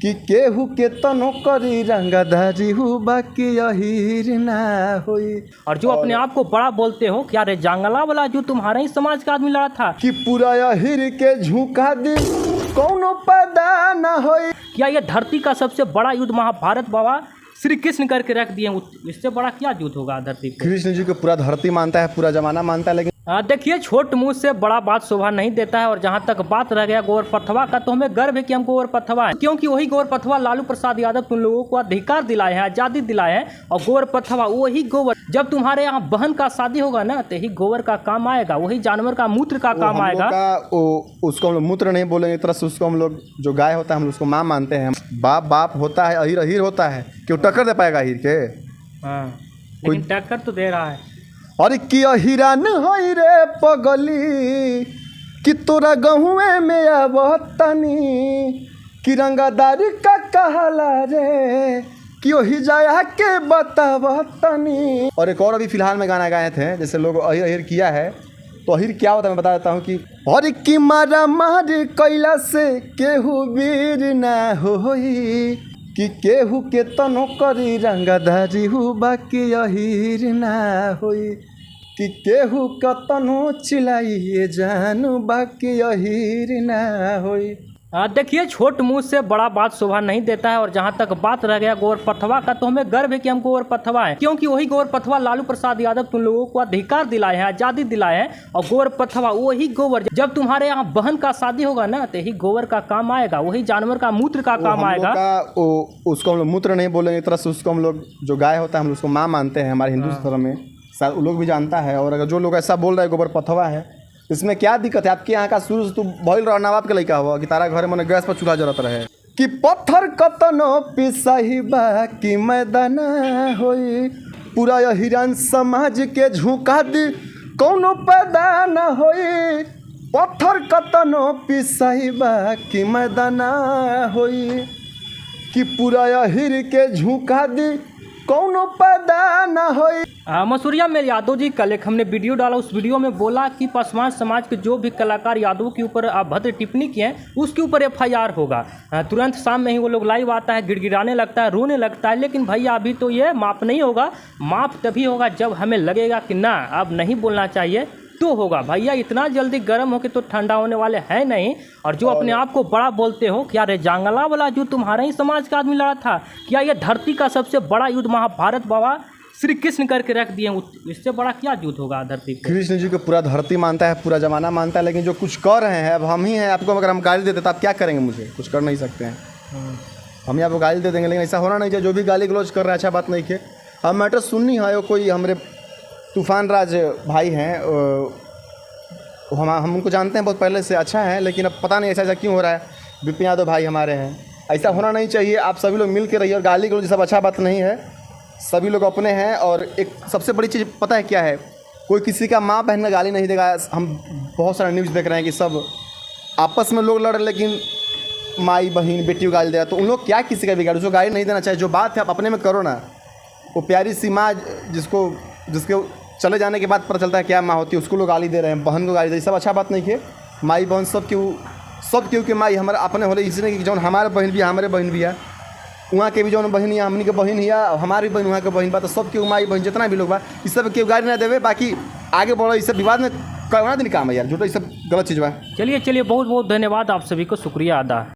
कि केहू के तनो करी रंगधारी हु बाकी अहीर ना होई। और जो अपने आप को बड़ा बोलते हो, क्या रे जंगला वाला जो तुम्हारे ही समाज का आदमी लड़ा था कि पूरा अहीर के झुका दी कौनो पैदा ना होई। क्या ये धरती का सबसे बड़ा युद्ध महाभारत बाबा श्री कृष्ण करके रख दिए, इससे बड़ा क्या युद्ध होगा धरती पे। कृष्ण जी को पूरा धरती मानता है, पूरा जमाना मानता है, लेकिन देखिए छोट मुंह से बड़ा बात शोभा नहीं देता है। और जहाँ तक बात रह गया गोवर पथवा का, तो हमें गर्व है कि हम गोवर पथवा है, क्योंकि वही गोवर पथवा लालू प्रसाद यादव तुम लोगों को अधिकार दिलाए हैं, आज़ादी दिलाए हैं। और गोवर पथवा वही गोबर, जब तुम्हारे यहाँ बहन का शादी होगा ना, तो ही गोबर का काम आएगा, वही जानवर का मूत्र का काम आएगा। उसको हम लोग मूत्र नहीं बोलेंगे, एक तरह से उसको हम लोग जो गाय होता है हम उसको माँ मानते हैं। बाप बाप होता है, अहीर अहीर होता है, क्यों टक्कर दे पाएगा अहीर के। हाँ लेकिन टक्कर तो दे रहा है। और कि अहिरान होई रे पगली कि तोरा गहुए में आवतनी कि रंगदारी का कहला रे कि वही जाया के बतावतनी। और एक और अभी फिलहाल में गाना गाए थे, जैसे लोग अहिर अहिर किया है, तो अहिर क्या होता है मैं बता देता हूँ कि और कि मारा मार कैला से केहू वीर ना होई कि केहू के तनो करी रंगधारी हु बाकी अहीर ना होई। कि केहू कतनो चिल्लाइए जानू बाकी अहीर ना होई। देखिए छोट मुंह से बड़ा बात शोभा नहीं देता है। और जहाँ तक बात रह गया गोवर पथवा का, तो हमें गर्व है कि हम गोवर पथवा है, क्योंकि वही गोवर पथवा लालू प्रसाद यादव तुम लोगों को अधिकार दिलाए हैं, आज़ादी दिलाए हैं। और गोवर पथवा वही गोबर, जब तुम्हारे यहाँ बहन का शादी होगा ना, तो ही गोबर का काम आएगा, वही जानवर का मूत्र का काम आएगा। उसको हम लोग मूत्र नहीं बोलेंगे, एक तरह से उसको हम लोग जो गाय होता है हम उसको माँ मानते हैं हमारे हिंदू धर्म में, वो लोग भी जानता है। और अगर जो लोग ऐसा बोल रहे हैं गोबर पथवा है, इसमें क्या दिक्कत है। आपके यहाँ का शुरू से तू भइल रहा नवाब के लड़का हुआ कि तारा घर में गैस पर चूल्हा जरत रहे कि पत्थर कतनो पिसाही बाकी मैदाना होई। पूरा अहिरान समाज के झुका दी कौनो पैदा ना होई। पत्थर कतनो पिसाही बाकी मैदाना होई कि पूरा अहिर के झुका दी कौनो पैदा ना होई। मसूरिया में यादव जी कल एक हमने वीडियो डाला, उस वीडियो में बोला कि पासवान समाज के जो भी कलाकार यादव के ऊपर अभद्र टिप्पणी किए हैं उसके ऊपर FIR होगा। तुरंत शाम में ही वो लोग लाइव आता है, गिड़गिड़ाने लगता है, रोने लगता है। लेकिन भैया अभी तो ये माफ़ नहीं होगा। माफ़ तभी होगा जब हमें लगेगा कि ना अब नहीं बोलना चाहिए, तो होगा। भैया इतना जल्दी गर्म होके तो ठंडा होने वाले हैं नहीं। और जो अपने आप को बड़ा बोलते हो, क्या रे जंगला वाला जो तुम्हारे ही समाज का आदमी लड़ा था, क्या ये धरती का सबसे बड़ा युद्ध महाभारत बाबा श्री कृष्ण करके रख दिए, इससे बड़ा क्या युद्ध होगा धरती पे। कृष्ण जी को पूरा धरती मानता है, पूरा जमाना मानता है, लेकिन जो कुछ कर रहे हैं अब हम ही हैं। आपको अगर हम गाली देते तो आप क्या करेंगे, मुझे कुछ कर नहीं सकते हैं। हम ही आपको गाली दे देंगे, लेकिन ऐसा होना नहीं चाहिए। जो भी गाली गलौज कर रहा है अच्छा बात नहीं है। हम मैटर सुननी है, कोई हमारे तूफान राज भाई हैं, हम उनको जानते हैं बहुत पहले से, अच्छा है, लेकिन अब पता नहीं ऐसा क्यों हो रहा है। विपिन यादव भाई हमारे हैं, ऐसा होना नहीं चाहिए। आप सभी लोग मिल के रहिए, और गाली गलौज सब अच्छा बात नहीं है। सभी लोग अपने हैं। और एक सबसे बड़ी चीज़ पता है क्या है, कोई किसी का माँ बहन का गाली नहीं देगा। हम बहुत सारा न्यूज़ देख रहे हैं कि सब आपस में लोग लड़ रहे, लेकिन माई बहन बेटी को गाली देगा, तो उन लोग क्या किसी का बिगाड़, उसको गाली नहीं देना चाहिए। जो बात है आप अपने में करो ना। वो प्यारी सी माँ जिसके चले जाने के बाद पता चलता है क्या माँ होती है, उसको लोग गाली दे रहे हैं, बहन को गाली दे रहे हैं, सब अच्छा बात नहीं है। माई बहन सब क्यों कि माई हमारे अपने होले, इसलिए कि जौन हमारे बहन भी है, हमारे बहन भी है, वहाँ के भी जौन बहन है, हमनी के बहन है, हमारी बहन वहाँ के बहन बा, तो सब क्यों माई बहन जितना भी लोग बा, इस सब क्यों गाली ना देवे। बाकी आगे बढ़ो, इस सब विवाद में करना दिन काम है यार, जो तो ये सब गलत चीज़ बा। चलिए बहुत बहुत धन्यवाद आप सभी को, शुक्रिया अदा।